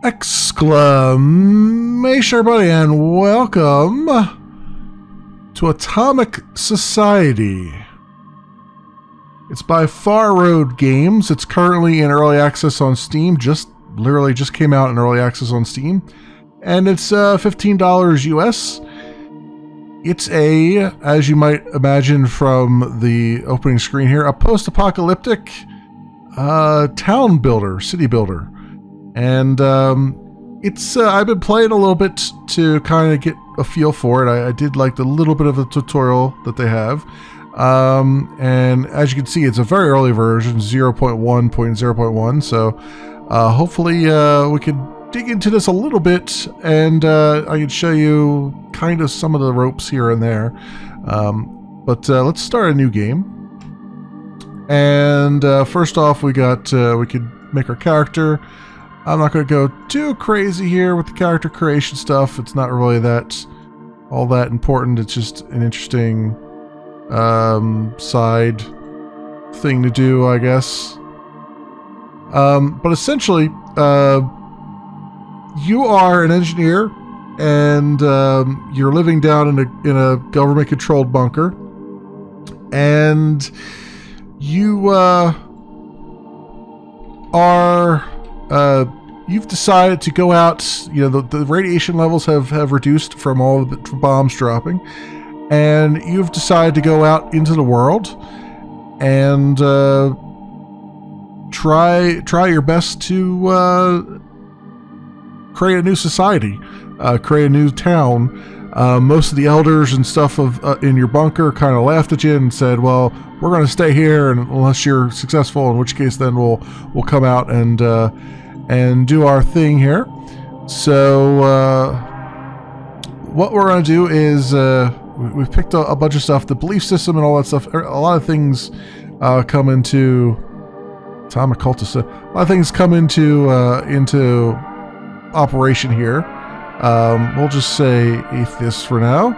Exclamation, everybody, and welcome to Atomic Society. It's by Far Road Games. It's currently in early access on Steam. Literally just came out in early access on Steam. And it's $15 US. It's as you might imagine from the opening screen here, a post-apocalyptic town builder, city builder. And I've been playing a little bit to kind of get a feel for it. I did like the little bit of the tutorial that they have. And as you can see, it's a very early version, 0.1.0.1. So hopefully we can dig into this a little bit, and I can show you kind of some of the ropes here and there. But let's start a new game. And first off, we could make our character. I'm not going to go too crazy here with the character creation stuff. It's not really all that important. It's just an interesting side thing to do, I guess. But essentially, you are an engineer, and you're living down in a government-controlled bunker, and you you've decided to go out. You know, the radiation levels have reduced from all the bombs dropping, and you've decided to go out into the world and try your best to create a new society, create a new town. Most of the elders and stuff in your bunker kind of laughed at you and said, "Well, we're going to stay here, and unless you're successful, in which case then we'll come out and do our thing here." So what we're going to do is we've picked a bunch of stuff, the belief system and all that stuff. A lot of things come into atomic cultist. A lot of things come into operation here. We'll just say atheist for now,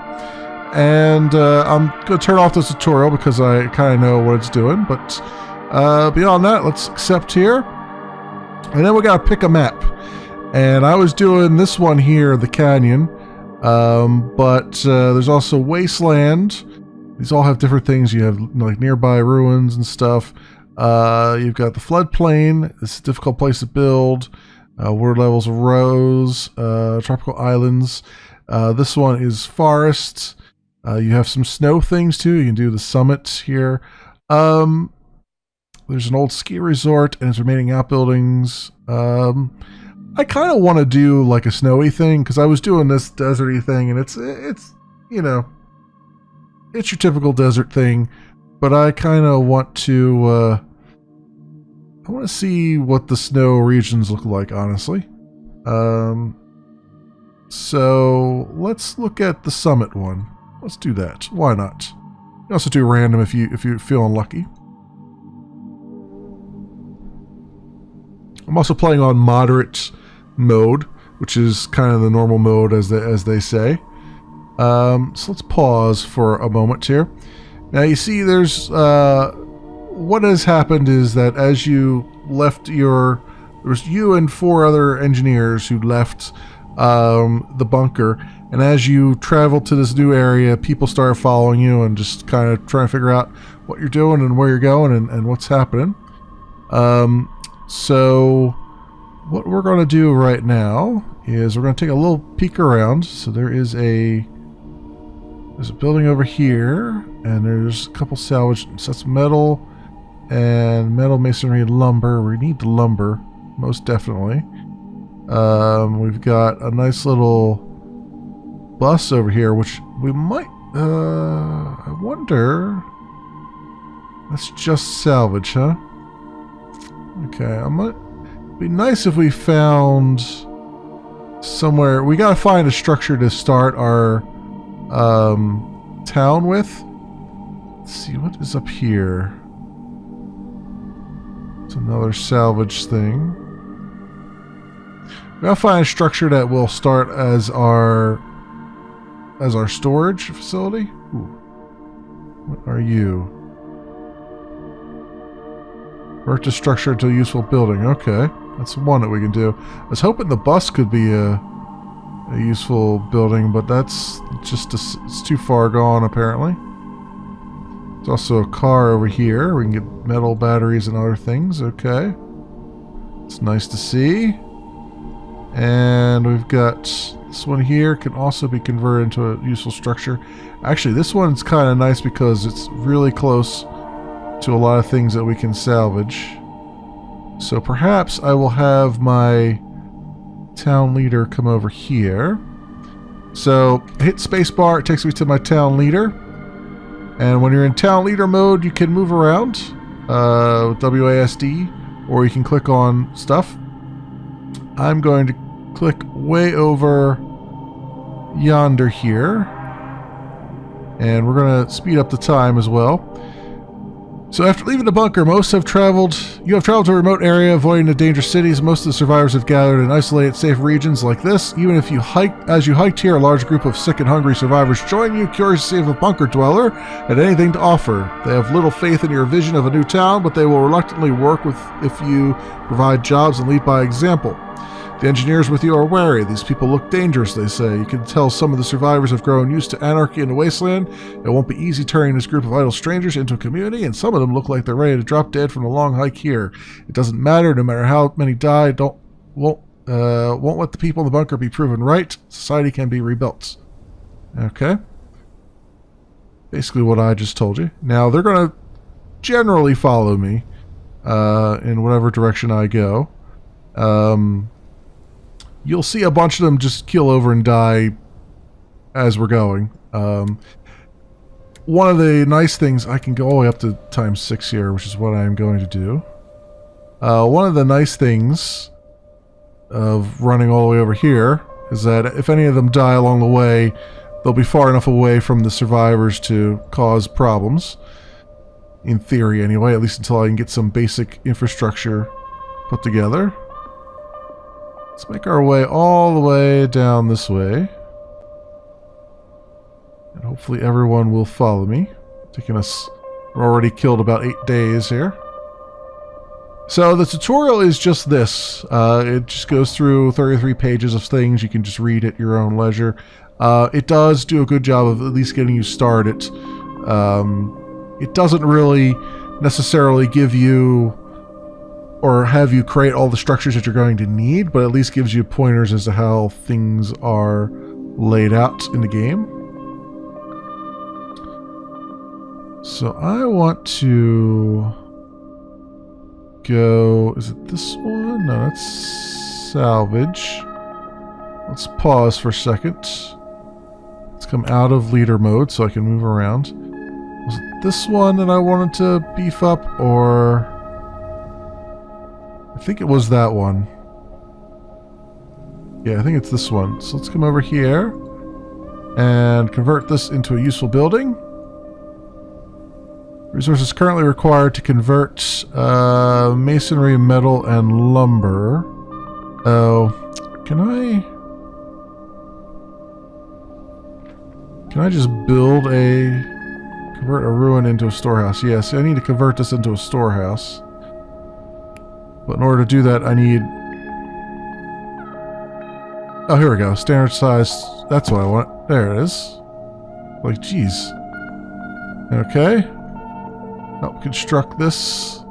and I'm going to turn off this tutorial because I kind of know what it's doing. But beyond that, let's accept here, and then we got to pick a map. And I was doing this one here, the canyon, but there's also wasteland. These all have different things. You have like nearby ruins and stuff. You've got the floodplain. It's a difficult place to build. Water levels rose, tropical islands. This one is forest. You have some snow things too. You can do the summit here. There's an old ski resort and its remaining outbuildings. I kind of want to do like a snowy thing because I was doing this deserty thing, and it's you know, it's your typical desert thing, but I kind of want to. I want to see what the snow regions look like, honestly. So let's look at the summit one. Let's do that. Why not? You can also do random if you're feeling lucky. I'm also playing on moderate mode, which is kind of the normal mode as they say. So let's pause for a moment here. Now you see there's what has happened is that as you left there was you and 4 other engineers who left the bunker, and as you traveled to this new area, people started following you and just kind of trying to figure out what you're doing and where you're going and what's happening. So what we're going to do right now is we're going to take a little peek around. So there's a building over here, and there's a couple salvage sets of metal and metal, masonry, and lumber. We need the lumber, most definitely. We've got a nice little bus over here, which we might, I wonder, that's just salvage, huh? Okay, it'd be nice if we found somewhere. We gotta find a structure to start our town with. Let's see, what is up here? It's another salvage thing. We gotta find a structure that will start as our storage facility. Ooh. What are you? Work to structure into a useful building. Okay. That's one that we can do. I was hoping the bus could be a useful building, but that's just it's too far gone apparently. There's also a car over here. We can get metal batteries and other things. Okay. It's nice to see. And we've got this one here, can also be converted into a useful structure. Actually, this one's kind of nice because it's really close to a lot of things that we can salvage. So perhaps I will have my town leader come over here. So hit spacebar, it takes me to my town leader. And when you're in town leader mode, you can move around with WASD, or you can click on stuff. I'm going to click way over yonder here. And we're going to speed up the time as well. So after leaving the bunker, you have traveled to a remote area, avoiding the dangerous cities. Most of the survivors have gathered in isolated, safe regions like this. Even if as you hiked here, a large group of sick and hungry survivors join you, curious to see if a bunker dweller had anything to offer. They have little faith in your vision of a new town, but they will reluctantly work with if you provide jobs and lead by example. The engineers with you are wary. These people look dangerous, they say. You can tell some of the survivors have grown used to anarchy in the wasteland. It won't be easy turning this group of idle strangers into a community, and some of them look like they're ready to drop dead from the long hike here. It doesn't matter, no matter how many die, won't let the people in the bunker be proven right. Society can be rebuilt. Okay. Basically what I just told you. Now, they're going to generally follow me in whatever direction I go. You'll see a bunch of them just keel over and die as we're going. One of the nice things, I can go all the way up to ×6 here, which is what I'm going to do. One of the nice things of running all the way over here is that if any of them die along the way, they'll be far enough away from the survivors to cause problems. In theory, anyway, at least until I can get some basic infrastructure put together. Let's make our way all the way down this way. And hopefully everyone will follow me. We're already killed about 8 days here. So the tutorial is just this. It just goes through 33 pages of things. You can just read at your own leisure. It does do a good job of at least getting you started. It doesn't really necessarily give you or have you create all the structures that you're going to need, but at least gives you pointers as to how things are laid out in the game. So I want to go... Is it this one? No, that's salvage. Let's pause for a second. Let's come out of leader mode so I can move around. Was it this one that I wanted to beef up, or... I think it was that one. Yeah, I think it's this one. So let's come over here and convert this into a useful building. Resources currently required to convert masonry, metal, and lumber. Oh, can I just convert a ruin into a storehouse? Yes, I need to convert this into a storehouse. But in order to do that, I need... Oh, here we go. Standard size. That's what I want. There it is. Like, geez. Okay. Oh, construct this.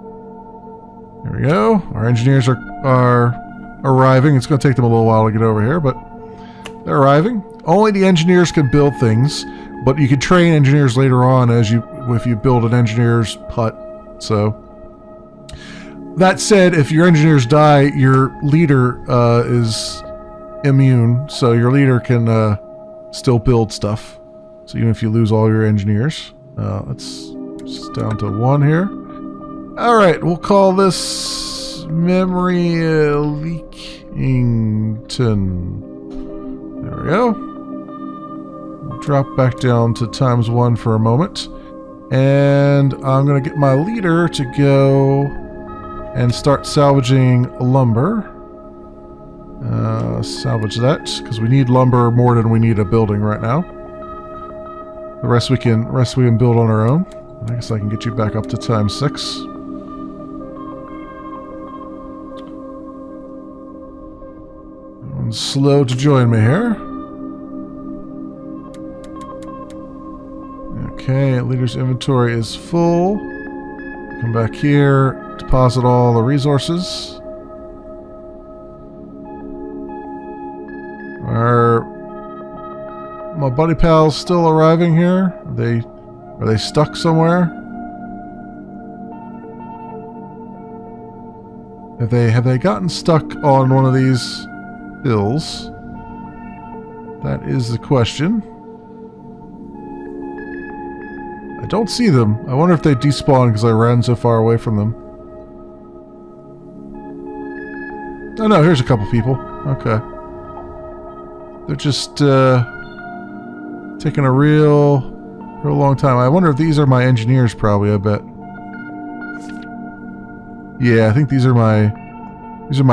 There we go. Our engineers are arriving. It's going to take them a little while to get over here, but they're arriving. Only the engineers can build things, but you can train engineers later on if you build an engineer's hut. So... That said, if your engineers die, your leader is immune, so your leader can still build stuff. So even if you lose all your engineers, let's just down to 1 here. All right, we'll call this Memory Leakington. There we go. We'll drop back down to ×1 for a moment, and I'm going to get my leader to go and start salvaging lumber. Salvage that, because we need lumber more than we need a building right now. The rest we can build on our own. I guess I can get you back up to ×6. slow to join me here. Okay, leader's inventory is full. Come back here, deposit all the resources. Are my buddy pals still arriving here? Are they stuck somewhere? Have they gotten stuck on one of these hills? That is the question. I don't see them. I wonder if they despawned because I ran so far away from them. Oh no, here's a couple people. Okay. They're just taking a real long time. I wonder if these are my engineers probably, I bet. Yeah, I think these are my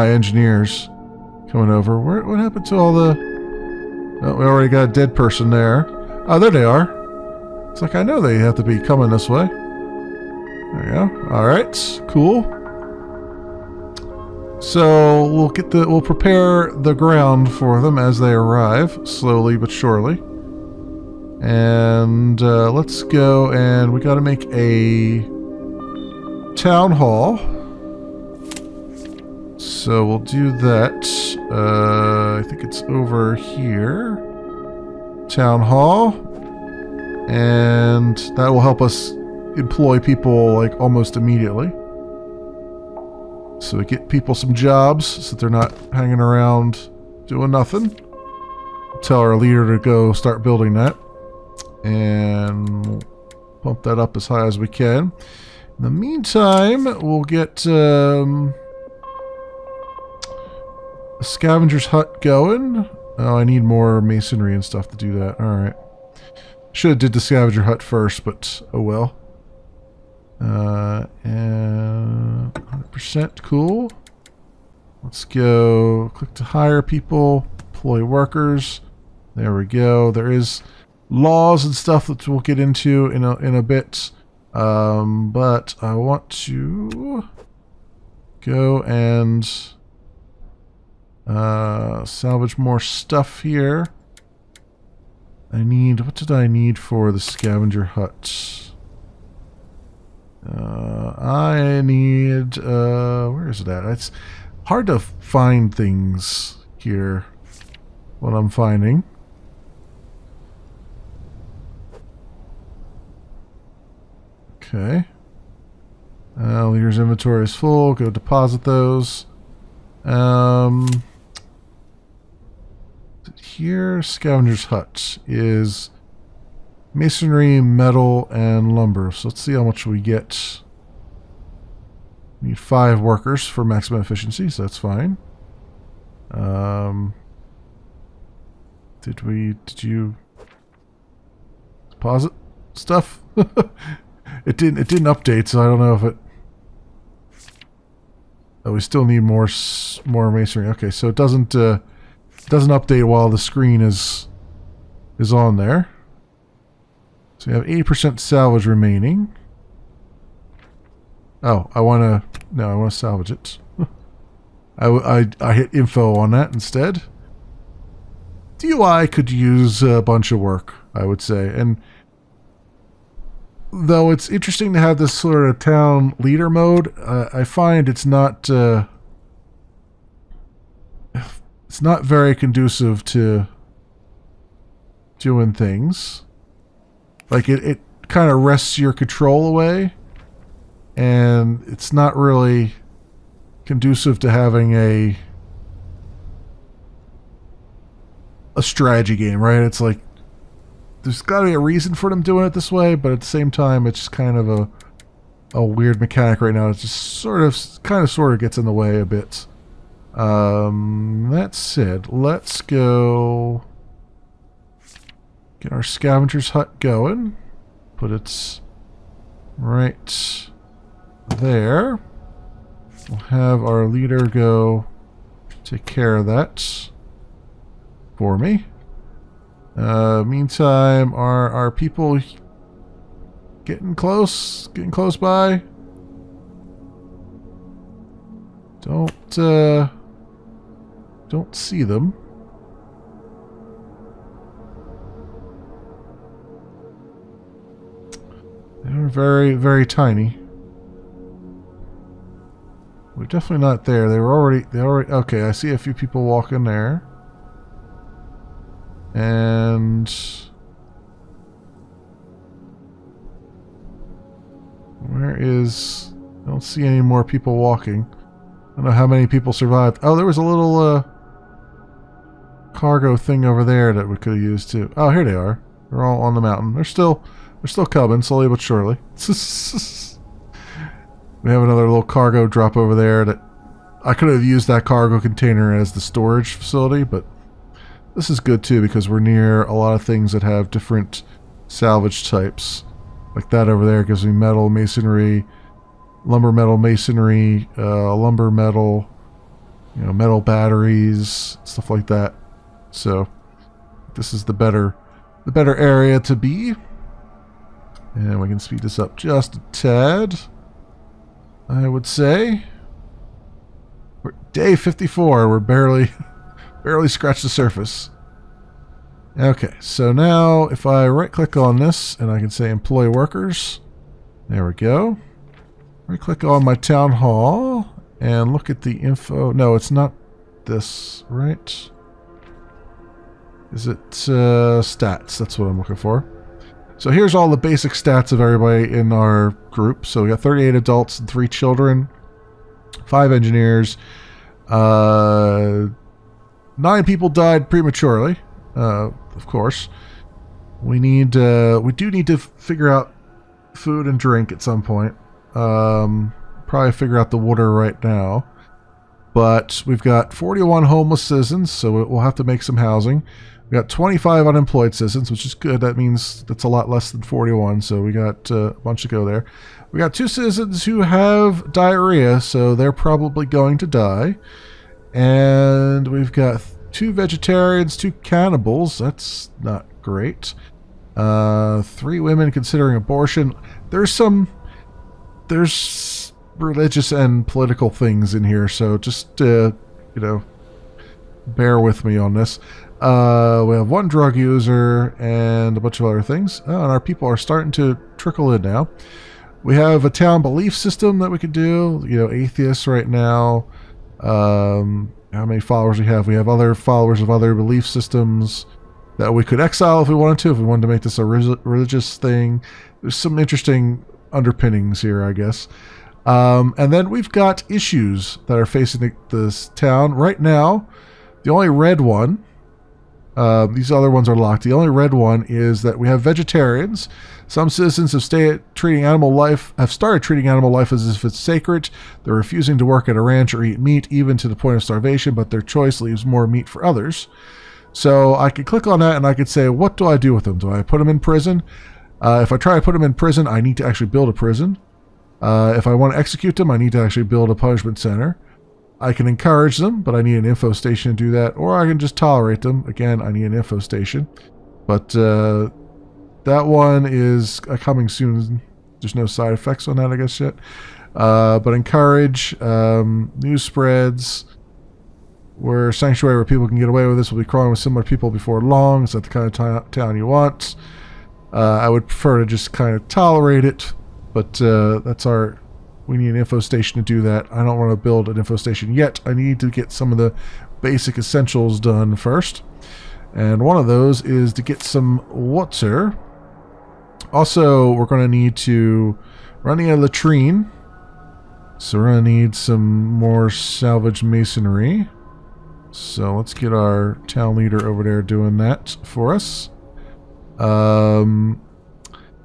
engineers coming over. What happened to all the... Oh, we already got a dead person there. Oh, there they are. It's like I know they have to be coming this way. There we go. Alright, cool. So we'll prepare the ground for them as they arrive, slowly but surely. And let's go, and we gotta make a town hall. So we'll do that. I think it's over here. Town hall. And that will help us employ people like almost immediately. So we get people some jobs so that they're not hanging around doing nothing. Tell our leader to go start building that. And pump that up as high as we can. In the meantime, we'll get a scavenger's hut going. Oh, I need more masonry and stuff to do that. Alright. Should have did the scavenger hut first, but oh well. And 100% cool. Let's go click to hire people, employ workers. There we go. There is laws and stuff that we'll get into in a bit. But I want to go and salvage more stuff here. What did I need for the scavenger hut? I need, where is it at? It's hard to find things here. What I'm finding. Okay. Leader's inventory is full. Go deposit those. Here, scavenger's hut is masonry, metal, and lumber. So let's see how much we get. We need 5 workers for maximum efficiency, so that's fine. Did you deposit stuff? It didn't update, so I don't know if it... Oh, we still need more masonry. Okay, so it doesn't update while the screen is on there. So you have 80% salvage remaining. Oh, I want to salvage it. I hit info on that instead. DUI could use a bunch of work, I would say. And though it's interesting to have this sort of town leader mode, I find it's not very conducive to doing things. Like it kind of wrests your control away, and it's not really conducive to having a strategy game, right? It's like there's got to be a reason for them doing it this way, but at the same time, it's just kind of a weird mechanic right now. It just sort of gets in the way a bit. That said, let's go get our scavenger's hut going. Put it right there. We'll have our leader go take care of that for me. Meantime, are people getting close by? Don't see them. They're very, very tiny. We're definitely not there. They already, okay, I see a few people walking there. And where is, I don't see any more people walking. I don't know how many people survived. Oh, there was a little cargo thing over there that we could have used too. Oh, here they are. They're all on the mountain. They're still coming, slowly but surely. We have another little cargo drop over there that I could have used that cargo container as the storage facility, but this is good too because we're near a lot of things that have different salvage types. Like that over there gives me metal, masonry, lumber, metal, masonry, lumber, metal, metal batteries, stuff like that. So this is the better area to be. And we can speed this up just a tad, I would say. We're day 54. We're barely scratched the surface. Okay, so now if I right-click on this and I can say employ workers, there we go. Right-click on my town hall and look at the info. No, it's not this, right? Is it stats? That's what I'm looking for. So here's all the basic stats of everybody in our group. So we got 38 adults and 3 children, 5 engineers, 9 people died prematurely. Of course, we do need to figure out food and drink at some point. Probably figure out the water right now. But we've got 41 homeless citizens, so we'll have to make some housing. We got 25 unemployed citizens, which is good. That means that's a lot less than 41, so we got a bunch to go there. We got 2 citizens who have diarrhea, so they're probably going to die. And we've got 2 vegetarians, 2 cannibals. That's not great. 3 women considering abortion. There's religious and political things in here, so just bear with me on this. We have 1 drug user and a bunch of other things. Oh, and our people are starting to trickle in now. We have a town belief system that we could do. Atheists right now. How many followers we have? We have other followers of other belief systems that we could exile if we wanted to. If we wanted to make this a religious thing. There's some interesting underpinnings here, I guess. And then we've got issues that are facing this town right now. The only red one, these other ones are locked. The only red one is that we have vegetarians. Some citizens have started treating animal life as if it's sacred. They're refusing to work at a ranch or eat meat, even to the point of starvation, but their choice leaves more meat for others. So I could click on that and I could say, what do I do with them? Do I put them in prison? If I try to put them in prison, I need to actually build a prison. If I want to execute them, I need to actually build a punishment center. I can encourage them, but I need an info station to do that. Or I can just tolerate them. Again, I need an info station. But that one is coming soon. There's no side effects on that, I guess, yet. But encourage, news spreads. We're a sanctuary where people can get away with this. We'll be crawling with similar people before long. Is that the kind of town you want? I would prefer to just kind of tolerate it. But we need an info station to do that. I don't want to build an info station yet. I need to get some of the basic essentials done first. And one of those is to get some water. Also, we're going to need to run a latrine. So we're going to need some more salvage masonry. So let's get our town leader over there doing that for us.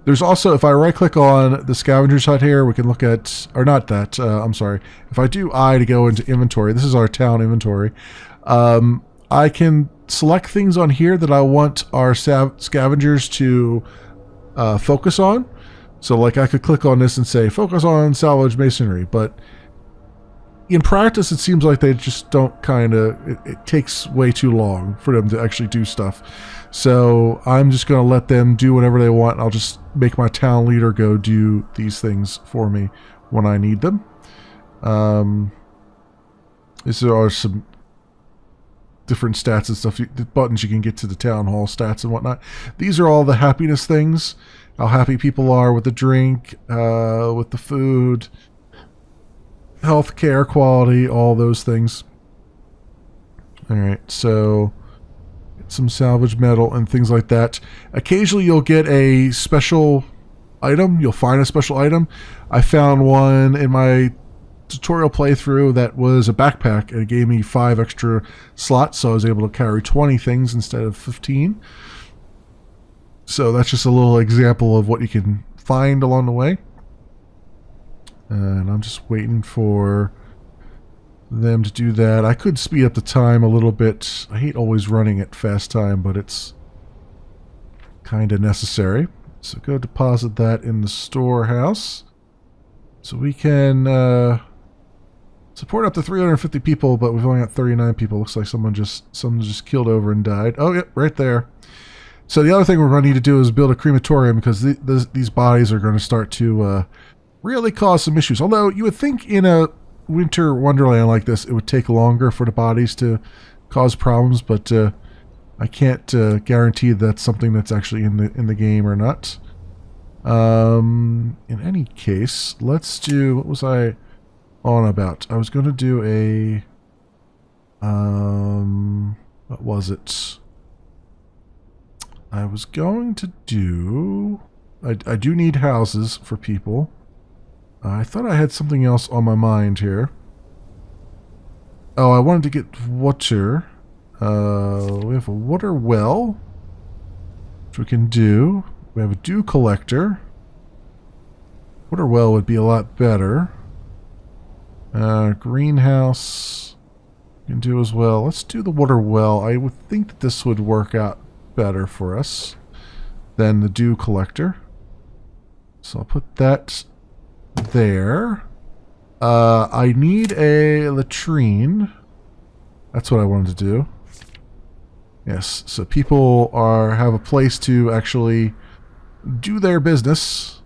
There's also, if I right-click on the scavenger's hut here, we can look at, or not that, I'm sorry. If I do I to go into inventory, this is our town inventory. I can select things on here that I want our scavengers to focus on. So like I could click on this and say, focus on salvage masonry. But in practice, it seems like they just don't it takes way too long for them to actually do stuff. So I'm just going to let them do whatever they want. I'll just make my town leader go do these things for me when I need them. These are some different stats and stuff. The buttons you can get to the town hall stats and whatnot. These are all the happiness things. How happy people are with the drink, with the food, healthcare quality, all those things. Alright, so get some salvage metal and things like that. Occasionally you'll get a special item. You'll find a special item. I found one in my tutorial playthrough that was a backpack, and it gave me 5 extra slots, so I was able to carry 20 things instead of 15. So that's just a little example of what you can find along the way. And I'm just waiting for them to do that. I could speed up the time a little bit. I hate always running at fast time, but it's kind of necessary. So go deposit that in the storehouse. So we can support up to 350 people, but we've only got 39 people. Looks like someone just killed over and died. Oh, yep, right there. So the other thing we're going to need to do is build a crematorium, because these bodies are going to start to really cause some issues. Although you would think in a winter wonderland like this, it would take longer for the bodies to cause problems, but I can't guarantee that's something that's actually in the game or not. In any case, let's do, what was I on about? I was going to do a what was it? I was going to do, I do need houses for people. I thought I had something else on my mind here. Oh, I wanted to get water. We have a water well, which we can do. We have a dew collector. Water well would be a lot better. Greenhouse we can do as well. Let's do the water well. I would think that this would work out better for us than the dew collector. So I'll put that there. I need a latrine. That's what I wanted to do. Yes, so people have a place to actually do their business.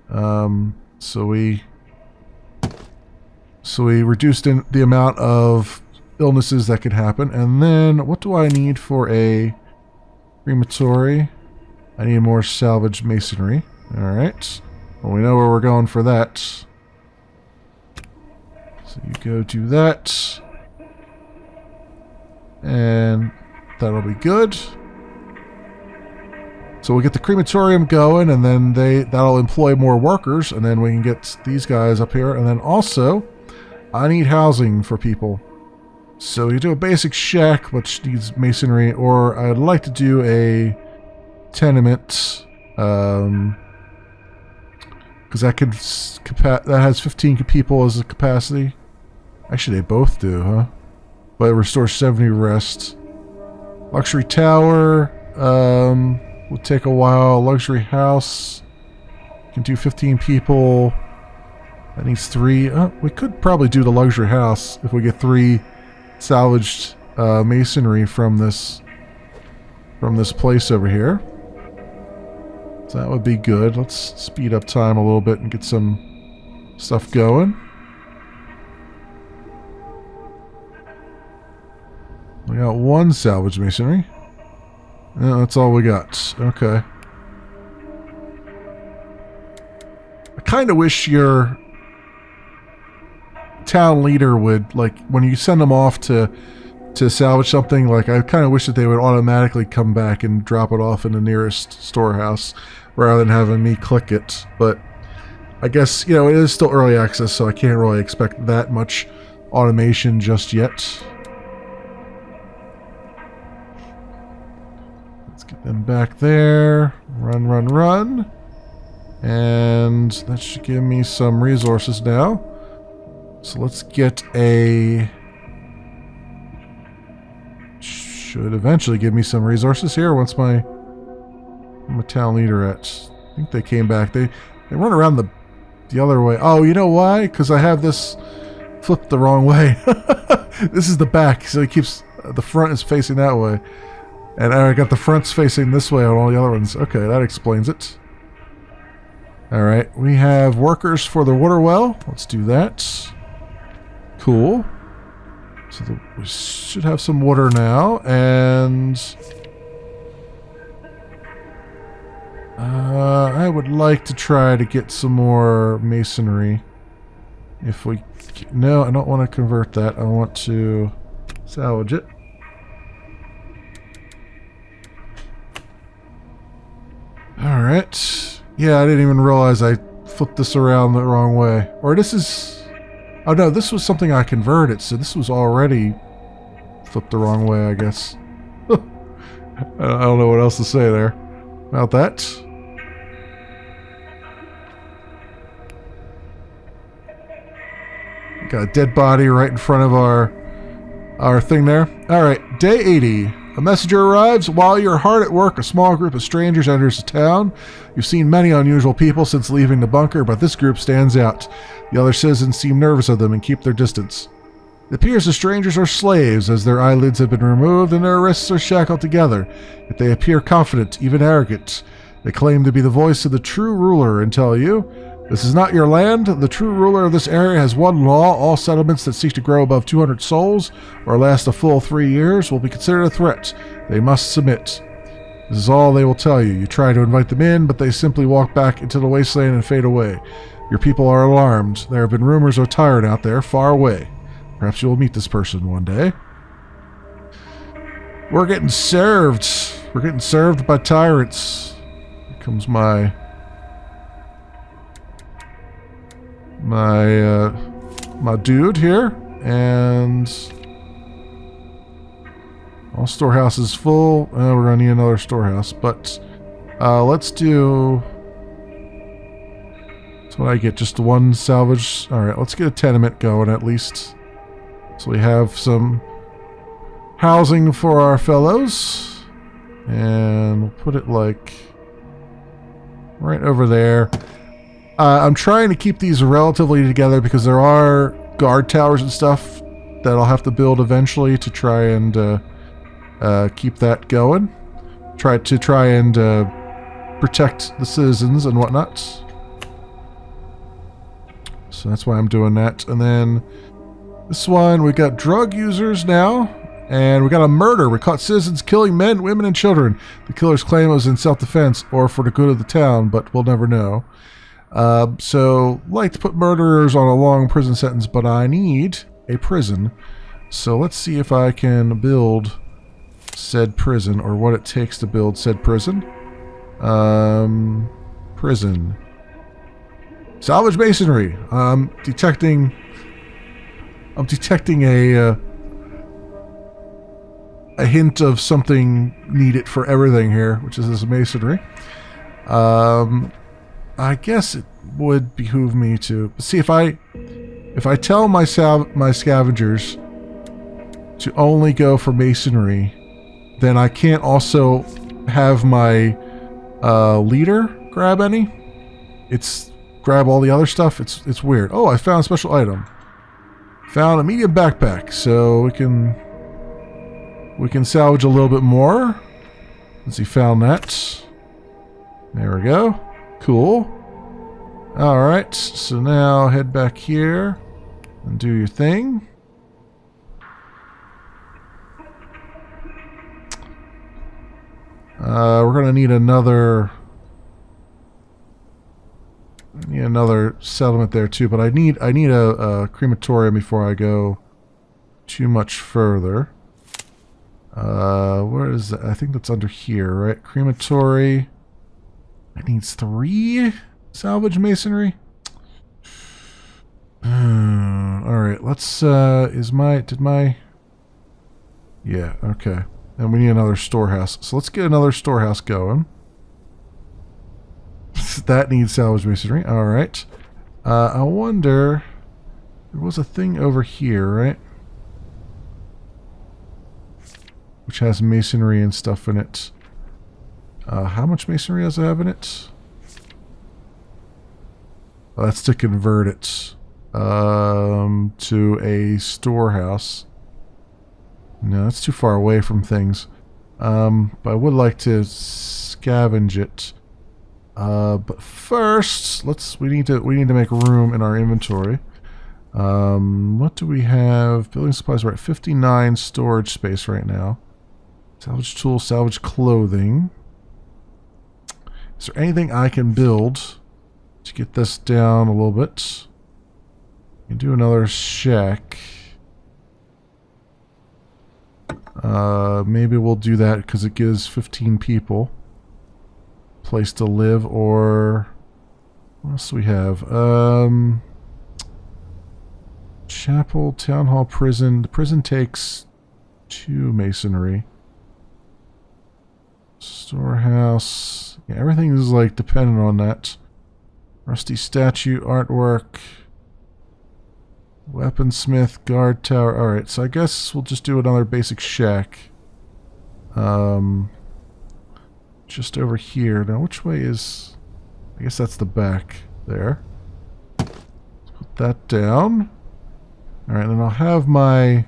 So we reduced the amount of illnesses that could happen. And then what do I need for a crematory? I need more salvage masonry. Alright. Well, we know where we're going for that. So you go do that. And that'll be good. So we'll get the crematorium going, and then that'll employ more workers, and then we can get these guys up here. And then also, I need housing for people. So you do a basic shack, which needs masonry, or I'd like to do a tenement, because that has 15 people as a capacity. Actually, they both do, huh? But it restores 70 rest. Luxury tower will take a while. Luxury house can do 15 people. That needs 3. We could probably do the luxury house if we get 3 salvaged masonry from this place over here. So that would be good. Let's speed up time a little bit and get some stuff going. We got 1 salvage masonry. Yeah, that's all we got. Okay. I kind of wish your town leader would, like, when you send them off to salvage something, like, I kind of wish that they would automatically come back and drop it off in the nearest storehouse rather than having me click it. But I guess, you know, it is still early access, so I can't really expect that much automation just yet. Let's get them back there. Run, run, run. And that should give me some resources now. So let's get a... Should eventually give me some resources here. What's my town leader at? I think they came back. They run around the other way. Oh, you know why? Because I have this flipped the wrong way. This is the back, so it keeps... The front is facing that way. And I got the fronts facing this way on all the other ones. Okay, that explains it. Alright, we have workers for the water well. Let's do that. Cool. So we should have some water now, and I would like to try to get some more masonry. If we... No, I don't want to convert that. I want to salvage it. Alright. Yeah, I didn't even realize I flipped this around the wrong way. Or this is... Oh no, this was something I converted, so this was already flipped the wrong way, I guess. I don't know what else to say there about that. Got a dead body right in front of our thing there. Alright, day 80. A messenger arrives. While you're hard at work, a small group of strangers enters the town. You've seen many unusual people since leaving the bunker, but this group stands out. The other citizens seem nervous of them and keep their distance. It appears the strangers are slaves, as their eyelids have been removed and their wrists are shackled together. Yet they appear confident, even arrogant. They claim to be the voice of the true ruler and tell you, "This is not your land. The true ruler of this area has one law. All settlements that seek to grow above 200 souls or last a full 3 years will be considered a threat. They must submit." This is all they will tell you. You try to invite them in, but they simply walk back into the wasteland and fade away. Your people are alarmed. There have been rumors of a tyrant out there, far away. Perhaps you will meet this person one day. We're getting served. We're getting served by tyrants. Here comes my dude here, and all storehouses full. We're gonna need another storehouse, but let's do. That's what I get, just one salvage. All right, let's get a tenement going at least, so we have some housing for our fellows, and we'll put it like right over there. I'm trying to keep these relatively together because there are guard towers and stuff that I'll have to build eventually to try and keep that going. Try and protect the citizens and whatnot. So that's why I'm doing that. And then this one, we got drug users now, and we got a murder. We caught citizens killing men, women, and children. The killers claim it was in self-defense or for the good of the town, but we'll never know. So, like to put murderers on a long prison sentence, but I need a prison. So let's see if I can build said prison, or what it takes to build said prison. Prison. Salvage masonry. I'm detecting a hint of something needed for everything here, which is this masonry. I guess it would behoove me to see if I tell my scavengers to only go for masonry, then I can't also have my leader grab any. It's grab all the other stuff. It's weird. Oh, I found a special item. Found a medium backpack, so we can salvage a little bit more. Let's see, found that. There we go. Cool. Alright, so now head back here and do your thing. We're gonna need another settlement there too, but I need a crematorium before I go too much further. Where is that? I think that's under here, right? Crematory. It needs 3 salvage masonry. Alright, let's, yeah, okay. And we need another storehouse. So let's get another storehouse going. That needs salvage masonry. Alright. I wonder, there was a thing over here, right? Which has masonry and stuff in it. How much masonry does it have in it? Oh, that's to convert it to a storehouse. No, that's too far away from things. But I would like to scavenge it. But first, we need to make room in our inventory. What do we have? Building supplies, we're at 59 storage space right now. Salvage tools, salvage clothing. Is there anything I can build to get this down a little bit? You can do another shack. Maybe we'll do that because it gives 15 people place to live. Or what else do we have? Chapel, town hall, prison. The prison takes 2 masonry. Storehouse. Yeah, everything is like dependent on that. Rusty statue, artwork. Weaponsmith, guard tower. Alright, so I guess we'll just do another basic shack. Just over here. Now, which way is... I guess that's the back there. Let's put that down. Alright, then I'll have my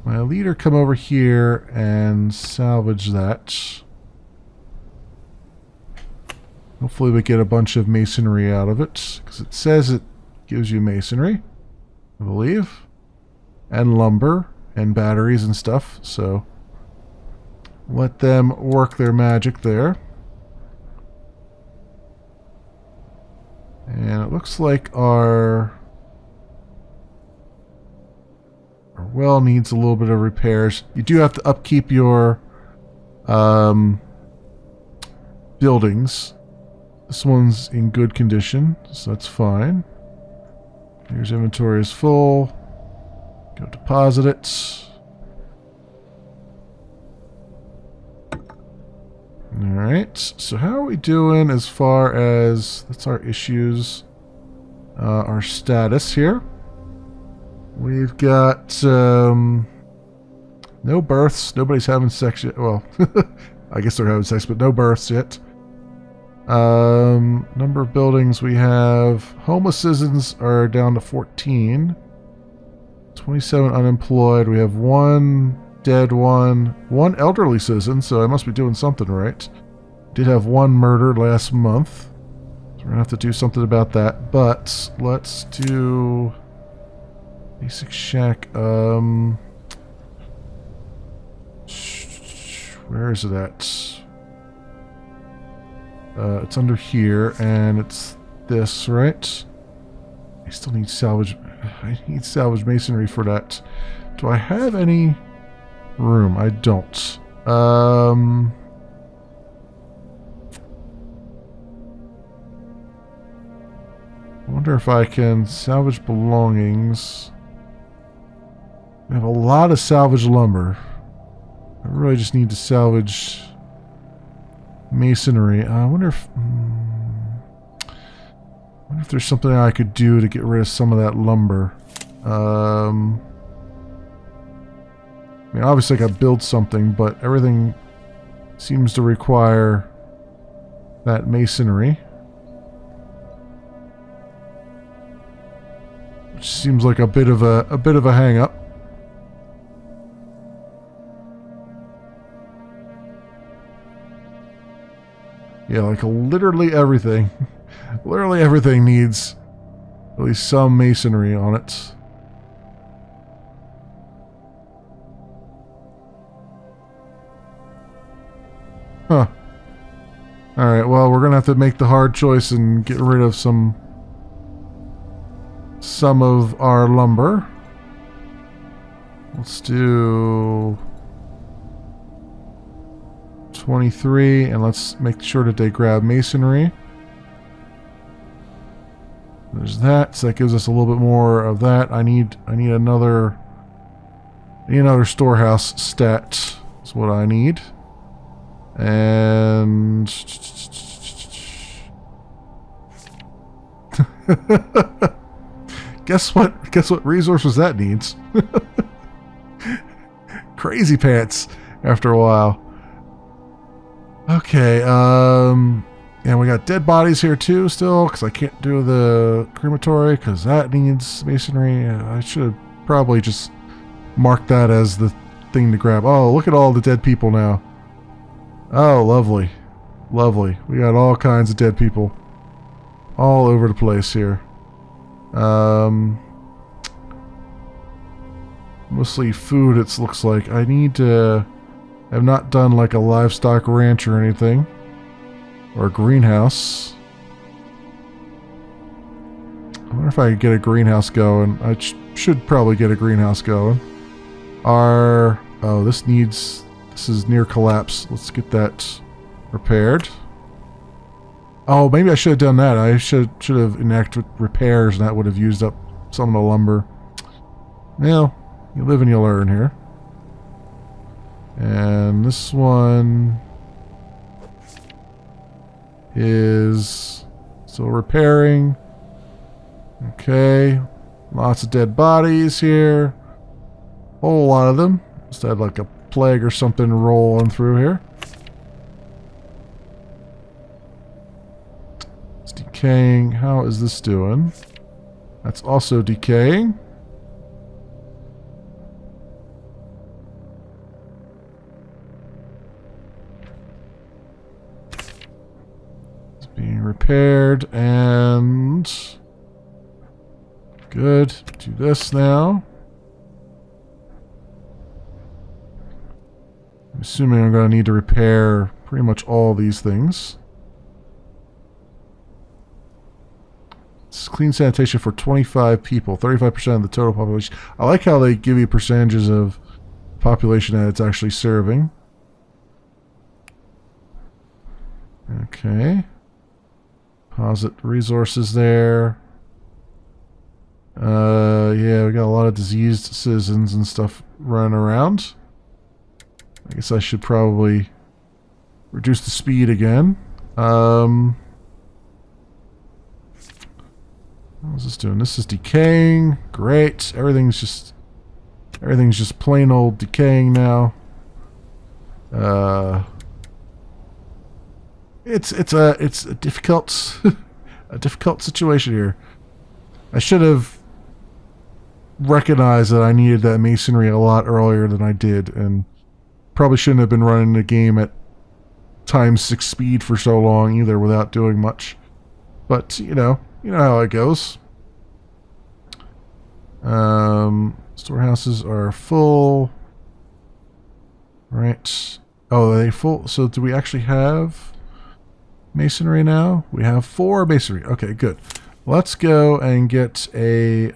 leader come over here and salvage that. Hopefully we get a bunch of masonry out of it, because it says it gives you masonry, I believe, and lumber and batteries and stuff, so let them work their magic there. And it looks like our well needs a little bit of repairs. You do have to upkeep your buildings. This one's in good condition, so that's fine. Here's inventory is full. Go deposit it. Alright, so how are we doing as far as... That's our issues. Our status here. We've got no births. Nobody's having sex yet. Well, I guess they're having sex, but no births yet. Number of buildings we have. Homeless citizens are down to 14. 27 unemployed. We have 1 dead one. 1 elderly citizen, so I must be doing something right. Did have 1 murder last month. So we're going to have to do something about that. But let's do... Basic shack, where is it at? It's under here, and it's this, right? I still need salvage, I need salvage masonry for that. Do I have any room? I don't. I wonder if I can salvage belongings. We have a lot of salvage lumber. I really just need to salvage masonry. I wonder if there's something I could do to get rid of some of that lumber. I mean, obviously I could build something, but everything seems to require that masonry, which seems like a bit of a hang-up. Yeah, like literally everything. Literally everything needs at least some masonry on it. Huh. Alright, well, we're gonna have to make the hard choice and get rid of some of our lumber. Let's do 23, and let's make sure that they grab masonry. There's that, so that gives us a little bit more of that. I need another storehouse stat is what I need. And guess what resources that needs? Crazy pants after a while. Okay, and we got dead bodies here too still, because I can't do the crematory because that needs masonry. I should have probably just marked that as the thing to grab. Oh, look at all the dead people now. Oh, lovely. Lovely. We got all kinds of dead people all over the place here. Mostly food, it looks like. I need to... I've not done like a livestock ranch or anything. Or a greenhouse. I wonder if I could get a greenhouse going. I should probably get a greenhouse going. Oh, this needs... This is near collapse. Let's get that repaired. Oh, maybe I should have done that. I should have enacted repairs, and that would have used up some of the lumber. Well, you live and you learn here. And this one is still repairing. Okay. Lots of dead bodies here. Whole lot of them. Just had like a plague or something rolling through here. It's decaying. How is this doing? That's also decaying. It's being repaired and... Good. Do this now. I'm assuming I'm going to need to repair pretty much all these things. It's clean sanitation for 25 people, 35% of the total population. I like how they give you percentages of population that it's actually serving. Okay. Deposit resources there. Yeah, we got a lot of diseased citizens and stuff running around. I guess I should probably reduce the speed again. How's this doing? This is decaying. Great. Everything's just plain old decaying now. It's a difficult a difficult situation here. I should have recognized that I needed that masonry a lot earlier than I did, and probably shouldn't have been running the game at ×6 speed for so long either without doing much. But, you know how it goes. Storehouses are full. Right. Oh, are they full? So do we actually have masonry now? We have 4 masonry. Okay, good. Let's go and get a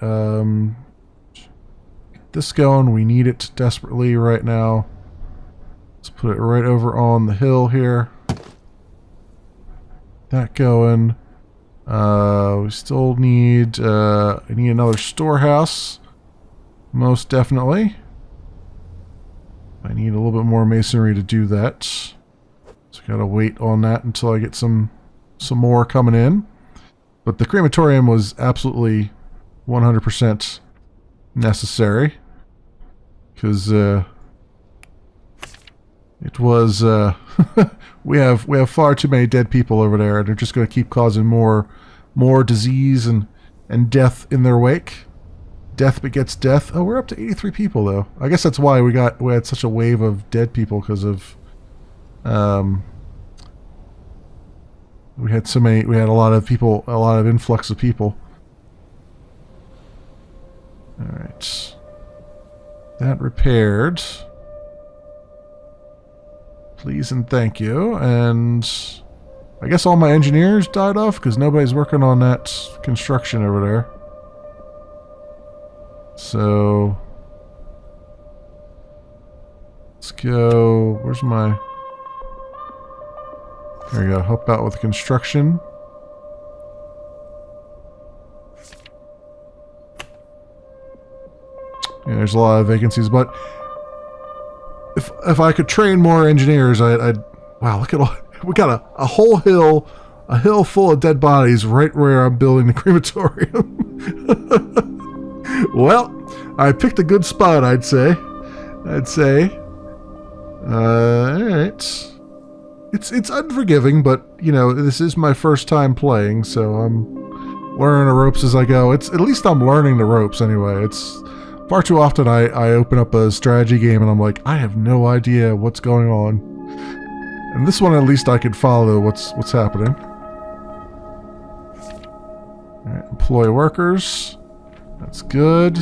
this going. We need it desperately right now. Let's put it right over on the hill here. That going. We still need I need another storehouse. Most definitely. I need a little bit more masonry to do that. So gotta wait on that until I get some more coming in. But the crematorium was absolutely 100% necessary, because it was we have far too many dead people over there, and they're just going to keep causing more disease and death in their wake. Death begets death. Oh, we're up to 83 people though. I guess that's why we had such a wave of dead people, because of we had a lot of people, a lot of influx of people. Alright. That repaired. Please and thank you. And I guess all my engineers died off because nobody's working on that construction over there. So let's go. Where's my... There we go. Help out with construction. Yeah, there's a lot of vacancies, but if I could train more engineers, I'd wow, look at all, we got a whole hill, a hill full of dead bodies right where I'm building the crematorium. Well, I picked a good spot, I'd say. Alright. It's unforgiving, but, you know, this is my first time playing, so I'm learning the ropes as I go. At least I'm learning the ropes anyway. It's far too often I open up a strategy game and I'm like, I have no idea what's going on. And this one, at least I could follow what's happening. Alright, employ workers. That's good.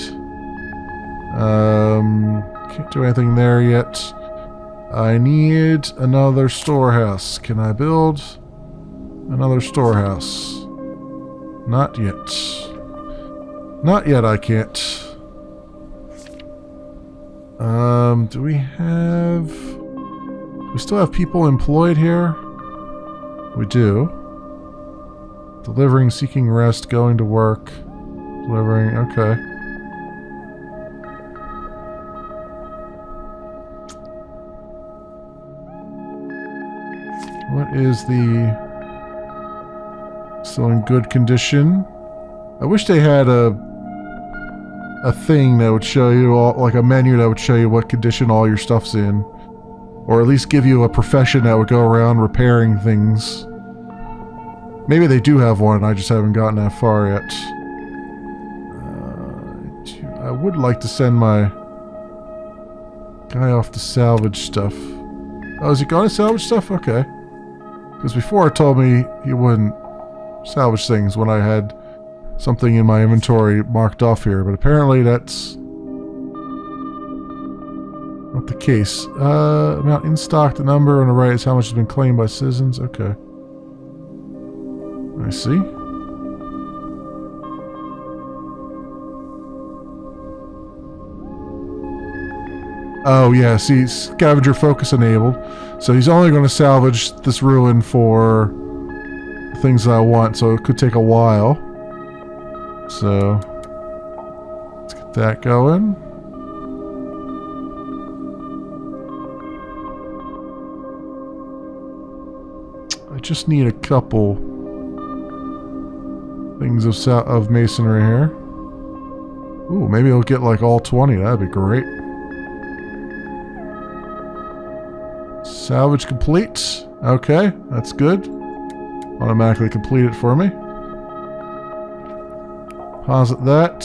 Can't do anything there yet. I need another storehouse. Can I build another storehouse? Not yet. Not yet, I can't. Do we have... We still have people employed here? We do. Delivering, seeking rest, going to work. Delivering, okay. What is the... Still in good condition? I wish they had a thing that would show you all, like a menu that would show you what condition all your stuff's in. Or at least give you a profession that would go around repairing things. Maybe they do have one, I just haven't gotten that far yet. I would like to send my guy off to salvage stuff. Oh, is he going to salvage stuff? Okay. Because before it told me he wouldn't salvage things when I had something in my inventory marked off here, but apparently that's not the case. Amount in stock, the number on the right is how much has been claimed by citizens. Okay. I see. Oh yeah, see, scavenger focus enabled. So he's only going to salvage this ruin for things that I want, so it could take a while. So let's get that going. I just need a couple things of masonry here. Ooh, maybe I'll get like all 20. That'd be great. Salvage complete. Okay, that's good. Automatically complete it for me. Posit that.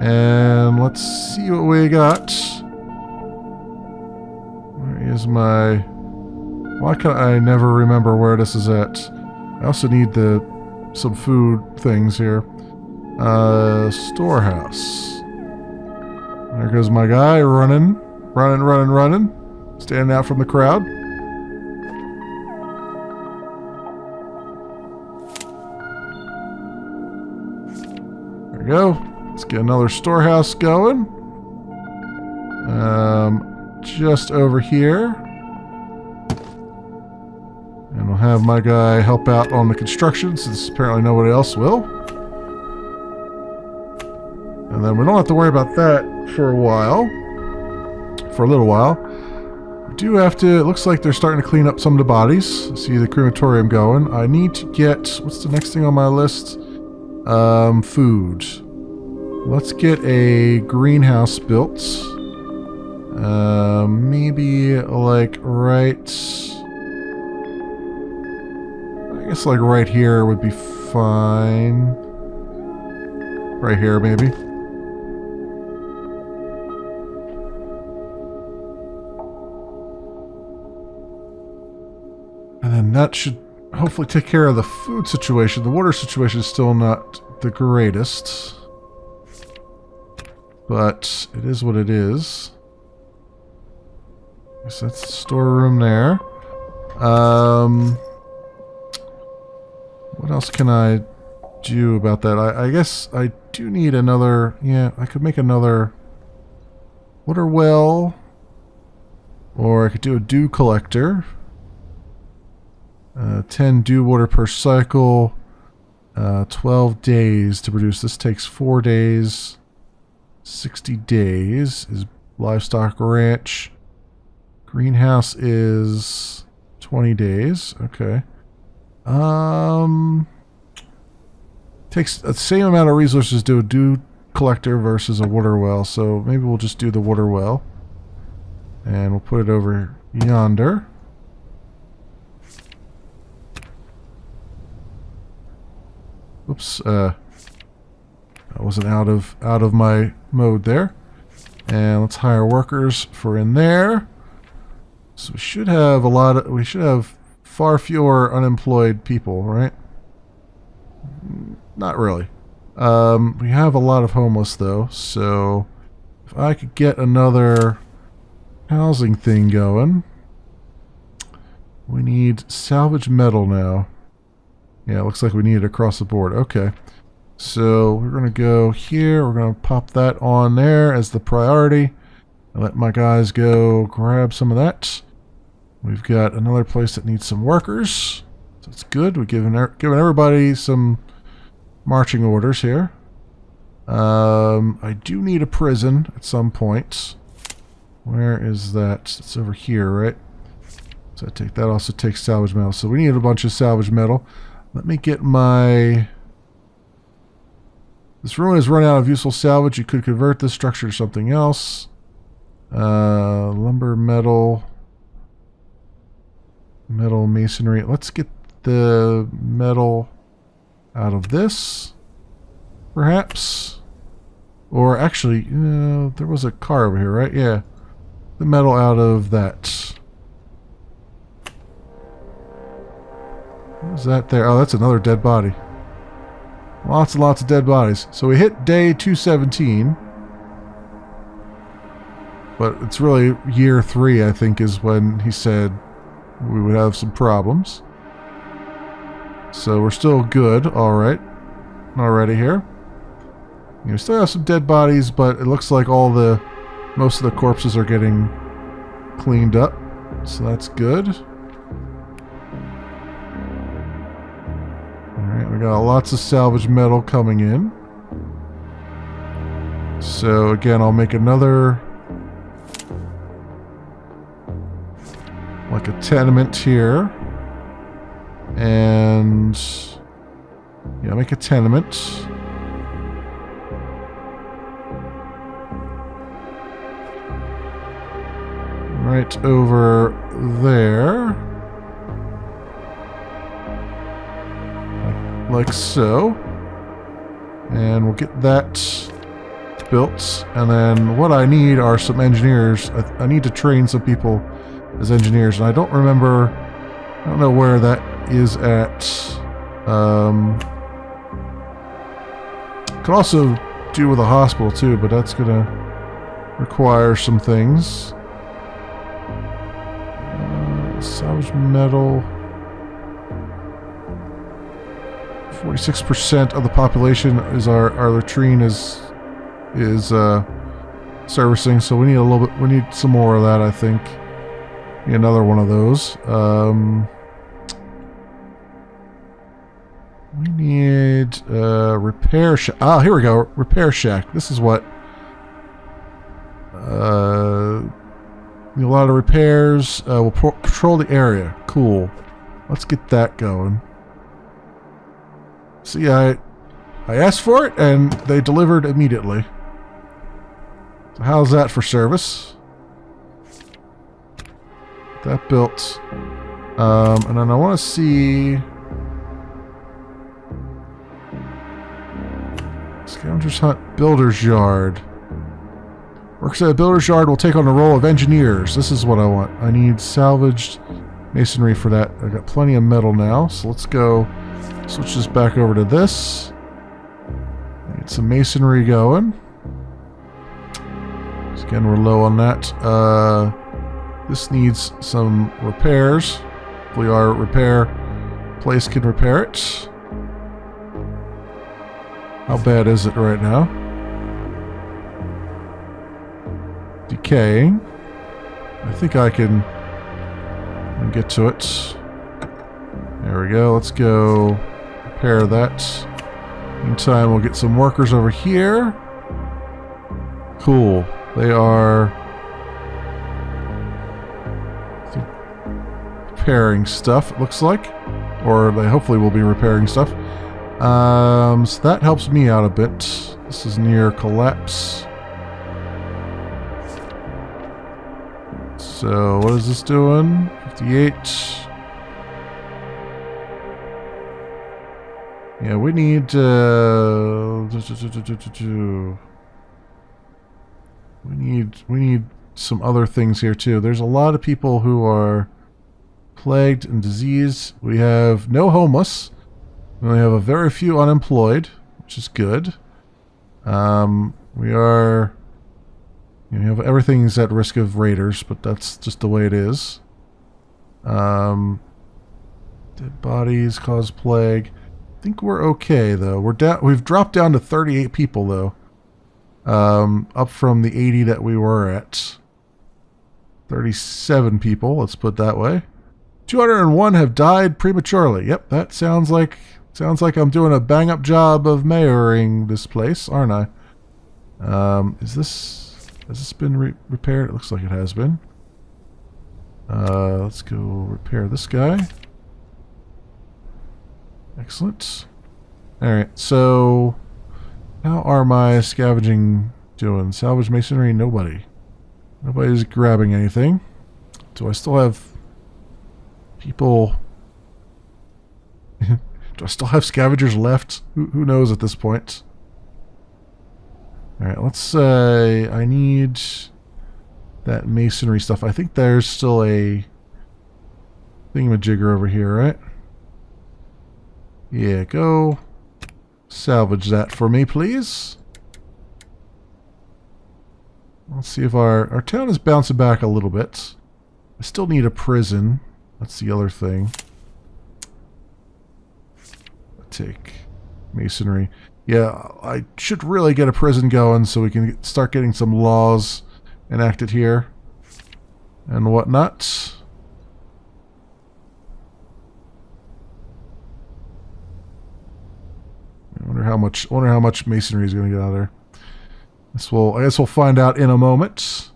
And let's see what we got. Where is my... Why can I never remember where this is at? I also need some food things here. Storehouse. There goes my guy running. Running. Standing out from the crowd. There we go. Let's get another storehouse going. Just over here. And we'll have my guy help out on the construction, since apparently nobody else will. And then we don't have to worry about that for a while. For a little while. We do have to... It looks like they're starting to clean up some of the bodies. See the crematorium going. I need to get... What's the next thing on my list? Food. Let's get a greenhouse built. Maybe like right... I guess like right here would be fine. Right here, maybe. And then that should hopefully take care of the food situation. The water situation is still not the greatest. But it is what it is. I guess that's the storeroom there. What else can I do about that? I guess I do need another... Yeah, I could make another water well. Or I could do a dew collector. 10 dew water per cycle. 12 days to produce. This takes 4 days. 60 days is livestock ranch. Greenhouse is 20 days. Okay. Takes the same amount of resources to do a dew collector versus a water well. So maybe we'll just do the water well. And we'll put it over yonder. Oops, I wasn't out of my mode there. And let's hire workers for in there. So we should have far fewer unemployed people, right? Not really. We have a lot of homeless though, so If I could get another housing thing going. We need salvage metal now. Yeah, it looks like we need it across the board. Okay. So we're going to go here. We're going to pop that on there as the priority. And let my guys go grab some of that. We've got another place that needs some workers. So it's good. We're giving everybody some marching orders here. I do need a prison at some point. Where is that? It's over here, right? So I take that. Also takes salvage metal. So we need a bunch of salvage metal. Let me get my... This ruin has run out of useful salvage. You could convert this structure to something else. Lumber, metal, masonry. Let's get the metal out of this, perhaps. Or actually, there was a car over here, right? Yeah. The metal out of that. What is that there? Oh, that's another dead body. Lots and lots of dead bodies. So we hit day 217. But it's really year 3, I think, is when he said we would have some problems. So we're still good, alright. Already here. We still have some dead bodies, but it looks like most of the corpses are getting cleaned up. So that's good. Alright, we got lots of salvage metal coming in. So again, I'll make another... like a tenement here. And... yeah, make a tenement. Right over there. Like so. And we'll get that built. And then what I need are some engineers. I need to train some people as engineers, and I don't know where that is at. Could also do with a hospital too, but that's gonna require some things. Salvage metal. 46% of the population is our latrine is servicing, so we need a little bit. We need some more of that, I think. Another one of those. We need repair shack. Ah, here we go. Repair shack. This is what. Need a lot of repairs. We'll patrol the area. Cool. Let's get that going. See, I asked for it and they delivered immediately. So how's that for service? That built. And then I want to see... Scavengers Hunt Builder's Yard. Works at a Builder's Yard will take on the role of engineers. This is what I want. I need salvaged masonry for that. I got plenty of metal now, so let's go switch this back over to this. Get some masonry going. So again, we're low on that. This needs some repairs. Hopefully our repair place can repair it. How bad is it right now? Decaying. I think I can get to it. There we go. Let's go repair that. Meantime, we'll get some workers over here. Cool. They are repairing stuff, it looks like. Or they hopefully will be repairing stuff. So that helps me out a bit. This is near collapse. So what is this doing? 58. Yeah, we need we need some other things here too. There's a lot of people who are plagued and diseased. We have no homeless. We only have a very few unemployed, which is good. We are You know, everything's at risk of raiders, but that's just the way it is. Dead bodies cause plague. I think we're okay though. We've dropped down to 38 people though. Up from the 80 that we were at. 37 people, let's put it that way. 201 have died prematurely. Yep, that sounds like I'm doing a bang-up job of mayoring this place, aren't I? Has this been repaired? It looks like it has been. Let's go repair this guy. Excellent. Alright, so how are my scavenging doing? Salvage masonry? Nobody. Nobody's grabbing anything. Do I still have people? Do I still have scavengers left? Who knows at this point? Alright, let's say I need that masonry stuff. I think there's still a thingamajigger over here, right? Yeah, go salvage that for me, please. Let's see if our town is bouncing back a little bit. I still need a prison. That's the other thing. Take masonry. Yeah, I should really get a prison going so we can start getting some laws enacted here and whatnot. I wonder how much masonry is going to get out of there. I guess we'll find out in a moment.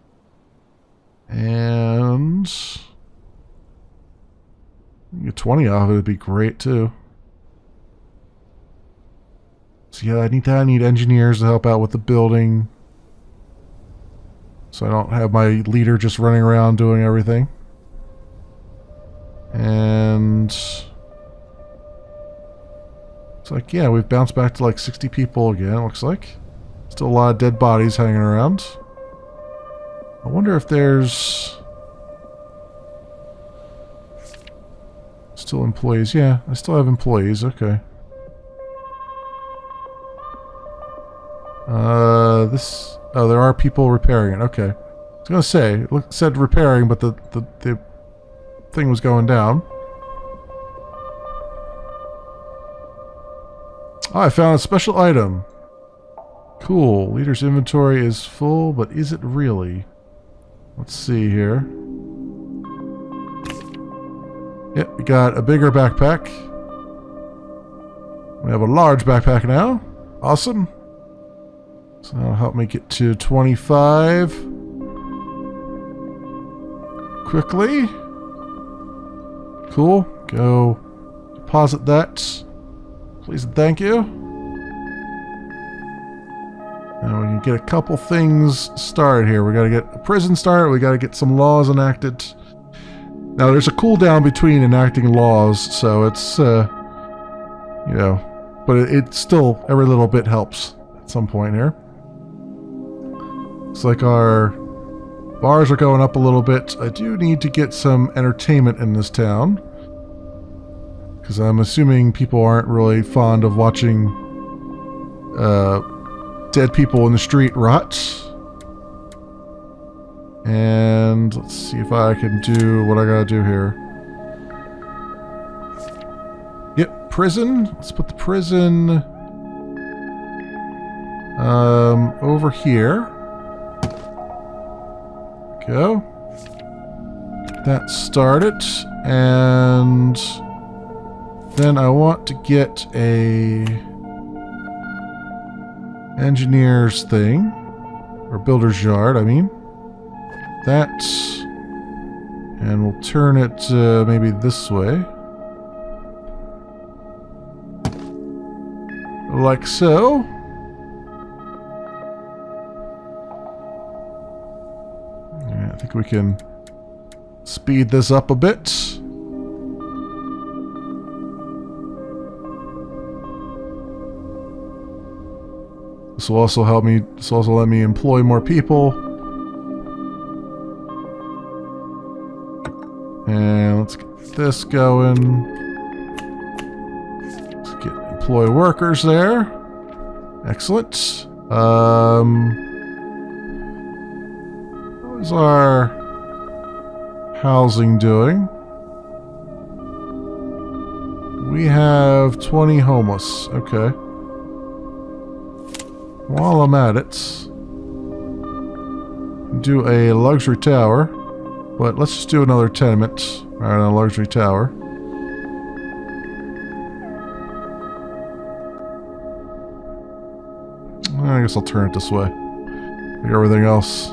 And get 20 off it would be great too. So yeah, I need engineers to help out with the building. So I don't have my leader just running around doing everything. And it's like, yeah, we've bounced back to like 60 people again, it looks like. Still a lot of dead bodies hanging around. I wonder if there's still employees. Yeah, I still have employees, okay. Oh, there are people repairing it. Okay. I was gonna say, it said repairing, but the thing was going down. Oh, I found a special item. Cool. Leader's inventory is full, but is it really? Let's see here. Yep, we got a bigger backpack. We have a large backpack now. Awesome. So that'll help me get to 25 quickly. Cool. Go deposit that. Please and thank you. Now we can get a couple things started here. We got to get a prison started. We got to get some laws enacted. Now there's a cooldown between enacting laws, so it's you know, but it's still every little bit helps at some point here. Looks like our bars are going up a little bit. I do need to get some entertainment in this town, because I'm assuming people aren't really fond of watching dead people in the street rot. And let's see if I can do what I gotta do here. Yep, prison. Let's put the prison over here. Go. Get that started, and then I want to get a engineer's thing, or builder's yard, I mean. That, and we'll turn it maybe this way. Like so. Yeah, I think we can speed this up a bit. This will also help me, this will also let me employ more people. And let's get this going. Let's get employ workers there. Excellent. How's our housing doing? We have 20 homeless. Okay. While I'm at it, do a luxury tower, but let's just do another tenement rather than a luxury tower. I guess I'll turn it this way. Like everything else.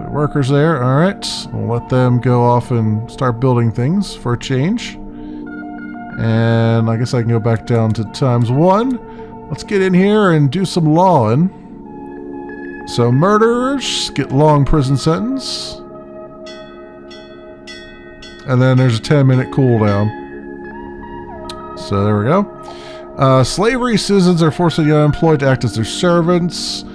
Workers there. Alright. We'll let them go off and start building things for a change. And I guess I can go back down to ×1. Let's get in here and do some lawing. So murderers get long prison sentence. And then there's a 10-minute cooldown. So there we go. Slavery, citizens are forced to the unemployed to act as their servants.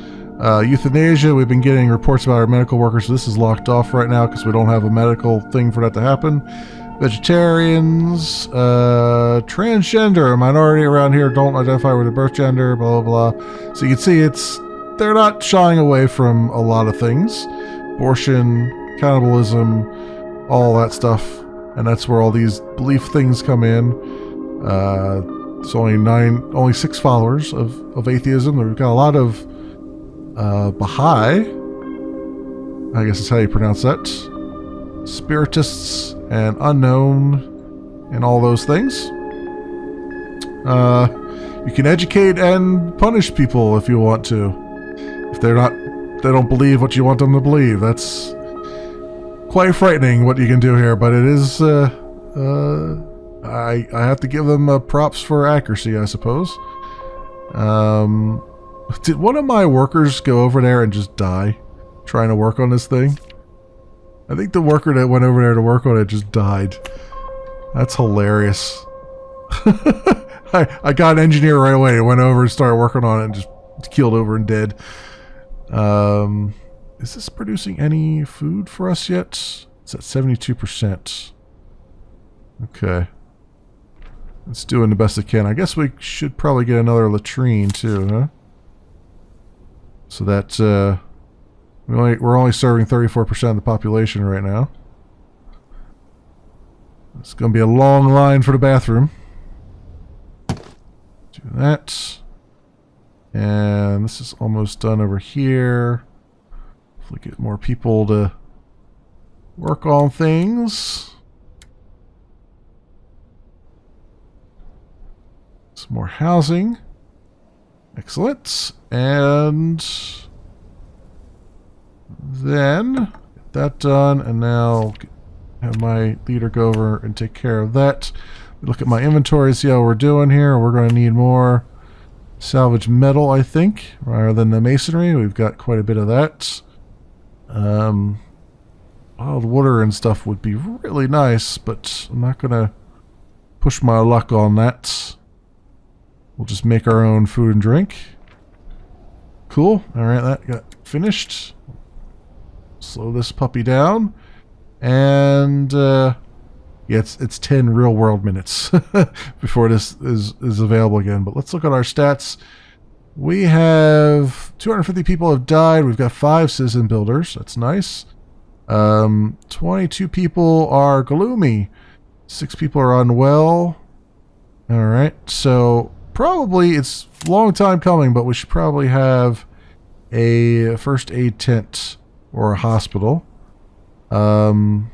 Euthanasia, we've been getting reports about our medical workers. This is locked off right now because we don't have a medical thing for that to happen. Vegetarians, transgender, a minority around here don't identify with their birth gender, blah, blah, blah. So you can see they're not shying away from a lot of things. Abortion, cannibalism, all that stuff. And that's where all these belief things come in. There's only 6 followers of atheism. We've got a lot of Baha'i, I guess is how you pronounce that, spiritists and unknown and all those things. You can educate and punish people if you want to. If they don't believe what you want them to believe. That's quite frightening what you can do here, but it is, I have to give them props for accuracy, I suppose. Did one of my workers go over there and just die trying to work on this thing? I think the worker that went over there to work on it just died. That's hilarious. I got an engineer right away and went over and started working on it and just keeled over and dead. Is this producing any food for us yet? It's at 72%. Okay. It's doing the best it can. I guess we should probably get another latrine too, huh? So that we're only serving 34% of the population right now. It's going to be a long line for the bathroom. Do that. And this is almost done over here. Hopefully get more people to work on things. Some more housing. Excellent. And then get that done, and now have my leader go over and take care of that. Look at my inventory, see how we're doing here. We're going to need more salvage metal, I think, rather than the masonry. We've got quite a bit of that. Wild water and stuff would be really nice, but I'm not going to push my luck on that. We'll just make our own food and drink. Cool. Alright, that got finished. Slow this puppy down. And, yeah, it's 10 real world minutes before this is available again. But let's look at our stats. We have 250 people have died. We've got 5 citizen builders. That's nice. 22 people are gloomy. 6 people are unwell. Alright, so probably it's a long time coming, but we should probably have a first aid tent or a hospital. 50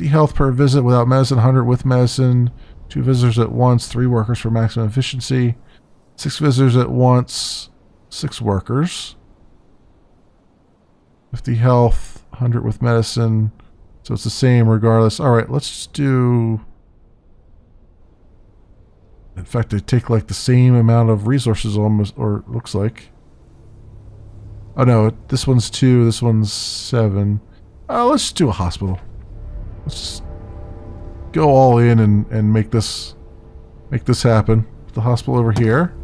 health per visit without medicine, 100 with medicine, 2 visitors at once, 3 workers for maximum efficiency, 6 visitors at once, 6 workers. 50 health, 100 with medicine, so it's the same regardless. Alright, let's just do... In fact, they take like the same amount of resources almost, or it looks like. Oh no, this one's 2, this one's 7. Let's just do a hospital. Let's just go all in and make this happen. The hospital over here.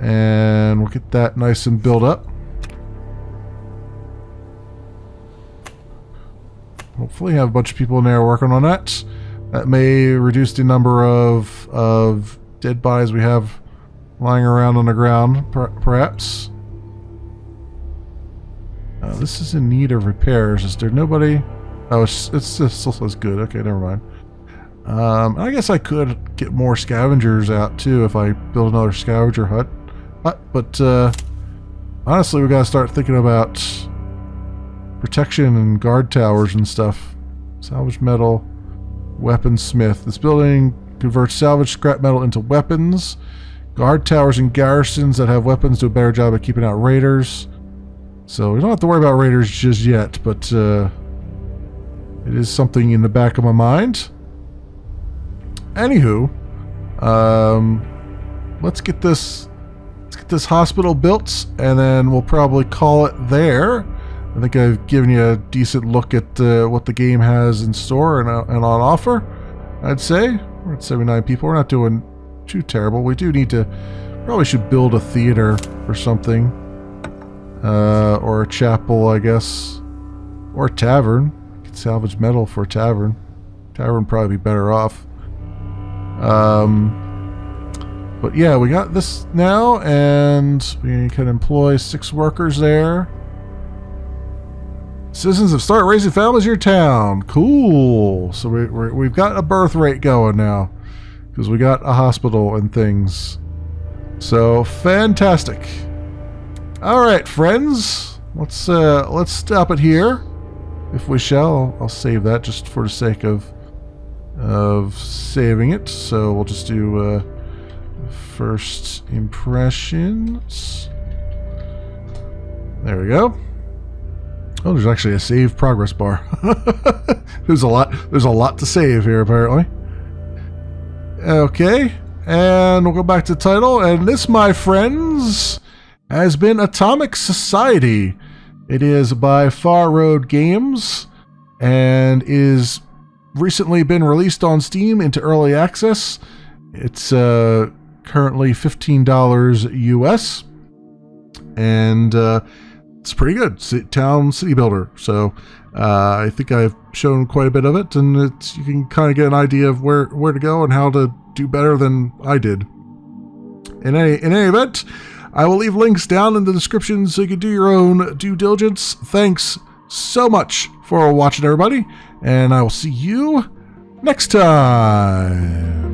And we'll get that nice and built up. Hopefully have a bunch of people in there working on that. That may reduce the number of dead bodies we have lying around on the ground, perhaps. This is in need of repairs. Is there nobody? Oh, it still says good. Okay, never mind. I guess I could get more scavengers out too if I build another scavenger hut. But honestly, we gotta start thinking about protection and guard towers and stuff. Salvage metal, weaponsmith. This building converts salvage scrap metal into weapons. Guard towers and garrisons that have weapons do a better job of keeping out raiders. So we don't have to worry about raiders just yet, but it is something in the back of my mind. Anywho, let's get this hospital built, and then we'll probably call it there. I think I've given you a decent look at what the game has in store and on offer. I'd say we're at 79 people. We're not doing too terrible. We do need to probably should build a theater or something, or a chapel, I guess, or a tavern. Could salvage metal for a tavern. Tavern would probably be better off. But yeah, we got this now, and we can employ 6 workers there. Citizens have started raising families in your town. Cool. So we've got a birth rate going now, because we got a hospital and things. So fantastic. All right, friends. Let's stop it here, if we shall. I'll save that just for the sake of saving it. So we'll just do first impressions. There we go. Oh, there's actually a save progress bar. There's a lot to save here, apparently. Okay, and we'll go back to the title, and this, my friends, has been Atomic Society. It is by Far Road Games, and is recently been released on Steam into early access. It's currently $15 US, and it's pretty good. City builder. So I think I've shown quite a bit of it, and you can kind of get an idea of where to go and how to do better than I did. In any event, I will leave links down in the description so you can do your own due diligence. Thanks so much for watching, everybody, and I will see you next time.